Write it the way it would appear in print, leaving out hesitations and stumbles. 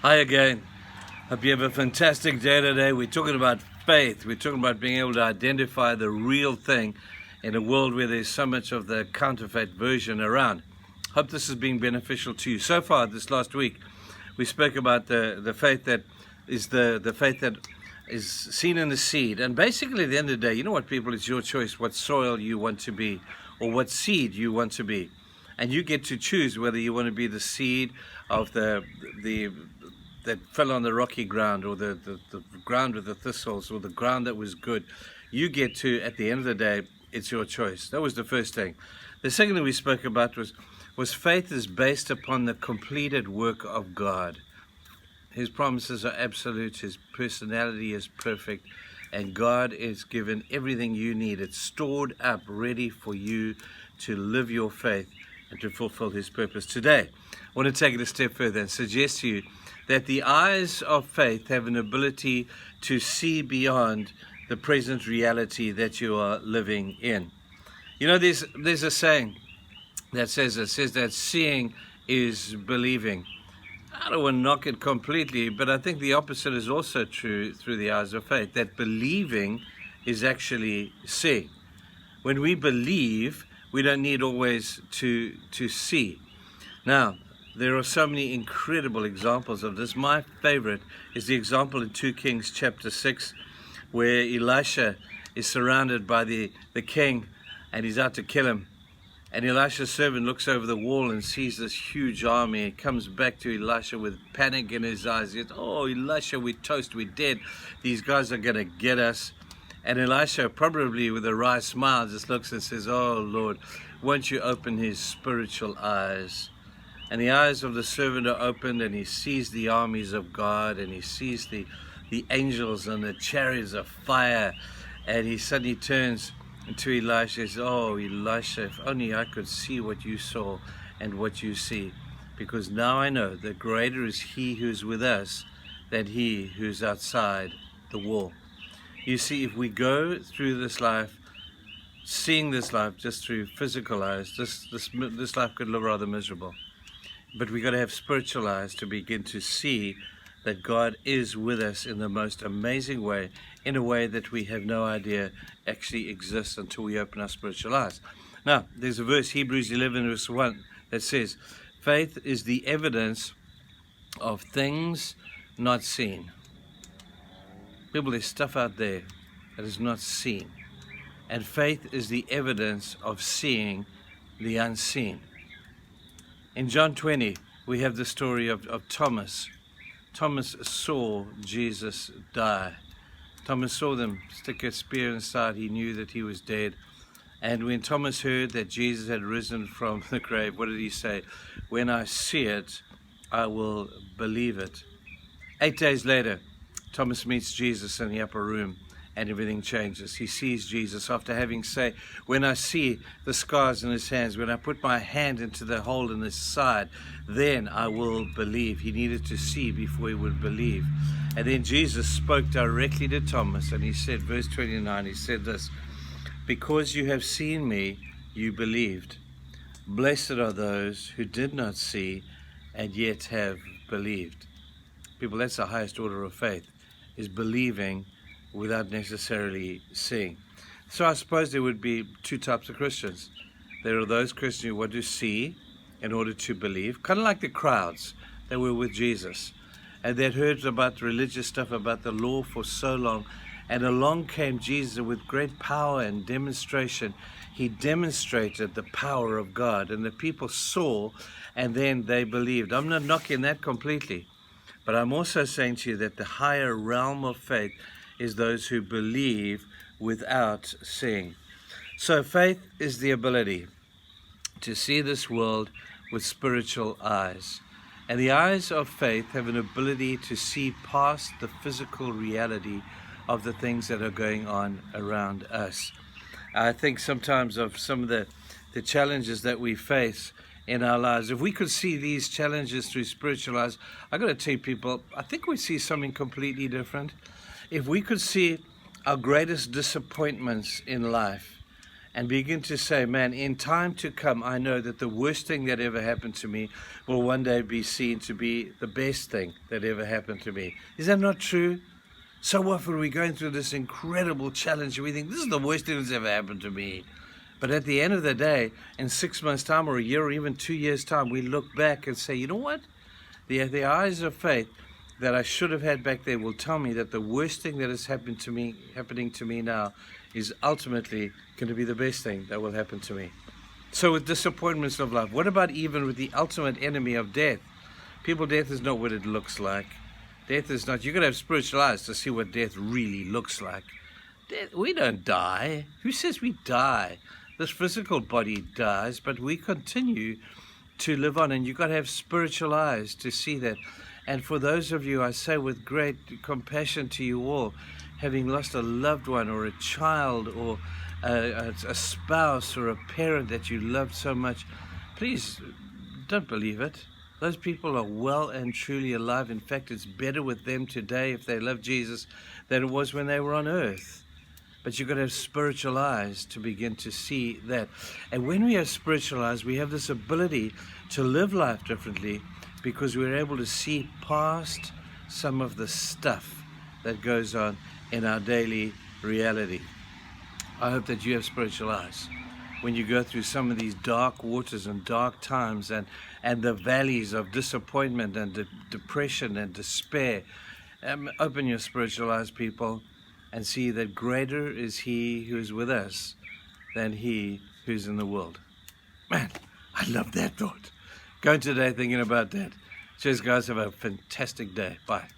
Hi again. Hope you have a fantastic day today. We're talking about faith. We're talking about being able to identify the real thing in a world where there's so much of the counterfeit version around. Hope this has been beneficial to you. So far this last week, we spoke about the faith that is the faith that is seen in the seed. And basically at the end of the day, you know what, people, it's your choice what soil you want to be or what seed you want to be. And you get to choose whether you want to be the seed of the that fell on the rocky ground, or the ground with the thistles, or the ground that was good. You get to, at the end of the day, it's your choice. That was the first thing. The second thing we spoke about was faith is based upon the completed work of God. His promises are absolute, his personality is perfect, and God is given everything you need. It's stored up, ready for you to live your faith and to fulfill his purpose. Today, I want to take it a step further and suggest to you that the eyes of faith have an ability to see beyond the present reality that you are living in. You know, there's a saying that says that seeing is believing. I don't want to knock it completely, but I think the opposite is also true through the eyes of faith, that believing is actually seeing. When we believe, we don't need always to see. Now, there are so many incredible examples of this. My favorite is the example in 2 Kings chapter 6, where Elisha is surrounded by the king, and he's out to kill him. And Elisha's servant looks over the wall and sees this huge army. He comes back to Elisha with panic in his eyes. He says, "Oh, Elisha, we're toast, we're dead. These guys are going to get us." And Elisha, probably with a wry smile, just looks and says, "Oh, Lord, won't you open his spiritual eyes?" And the eyes of the servant are opened, and he sees the armies of God, and he sees the angels and the chariots of fire. And he suddenly turns to Elisha and says, "Oh, Elisha, if only I could see what you saw and what you see. Because now I know that greater is he who's with us than he who's outside the wall." You see, if we go through this life, seeing this life just through physical eyes, this life could look rather miserable. But we got to have spiritual eyes to begin to see that God is with us in the most amazing way, in a way that we have no idea actually exists until we open our spiritual eyes. Now, there's a verse, Hebrews 11 verse 1, that says, "Faith is the evidence of things not seen." People, there's stuff out there that is not seen. And faith is the evidence of seeing the unseen. In John 20, we have the story of Thomas. Thomas saw Jesus die. Thomas saw them stick a spear inside. He knew that he was dead. And when Thomas heard that Jesus had risen from the grave, what did he say? "When I see it, I will believe it." 8 days later, Thomas meets Jesus in the upper room, and everything changes. He sees Jesus after having said, "When I see the scars in his hands, when I put my hand into the hole in his side, then I will believe." He needed to see before he would believe. And then Jesus spoke directly to Thomas, and he said, verse 29, he said this, "Because you have seen me, you believed. Blessed are those who did not see and yet have believed." People, that's the highest order of faith, is believing without necessarily seeing. So I suppose there would be two types of Christians. There are those Christians who want to see in order to believe, kind of like the crowds that were with Jesus, and they'd heard about religious stuff, about the law for so long, and along came Jesus with great power and demonstration. He demonstrated the power of God, and the people saw, and then they believed. I'm not knocking that completely, but I'm also saying to you that the higher realm of faith is those who believe without seeing. So faith is the ability to see this world with spiritual eyes. And the eyes of faith have an ability to see past the physical reality of the things that are going on around us. I think sometimes of some of the challenges that we face in our lives. If we could see these challenges through spiritual eyes, I got to tell you, people, I think we see something completely different. If we could see our greatest disappointments in life and begin to say, man, in time to come, I know that the worst thing that ever happened to me will one day be seen to be the best thing that ever happened to me. Is that not true? So often we're going through this incredible challenge and we think, this is the worst thing that's ever happened to me. But at the end of the day, in 6 months' time or a year or even 2 years' time, we look back and say, you know what? The eyes of faith that I should have had back there will tell me that the worst thing that has happened to me, happening to me now, is ultimately going to be the best thing that will happen to me. So with disappointments of life, what about even with the ultimate enemy of death? People, death is not what it looks like. Death is not, you've got to have spiritual eyes to see what death really looks like. Death, we don't die. Who says we die? This physical body dies, but we continue to live on, and you've got to have spiritual eyes to see that. And for those of you, I say with great compassion to you all, having lost a loved one or a child or a spouse or a parent that you loved so much, please don't believe it. Those people are well and truly alive. In fact, it's better with them today if they love Jesus than it was when they were on earth. But you've got to have spiritual eyes to begin to see that. And when we have spiritual eyes, we have this ability to live life differently because we're able to see past some of the stuff that goes on in our daily reality. I hope that you have spiritual eyes when you go through some of these dark waters and dark times and the valleys of disappointment and depression and despair. Open your spiritual eyes, people, and see that greater is He who is with us than he who's in the world. Man, I love that thought. Go today thinking about that. Cheers, guys. Have a fantastic day. Bye.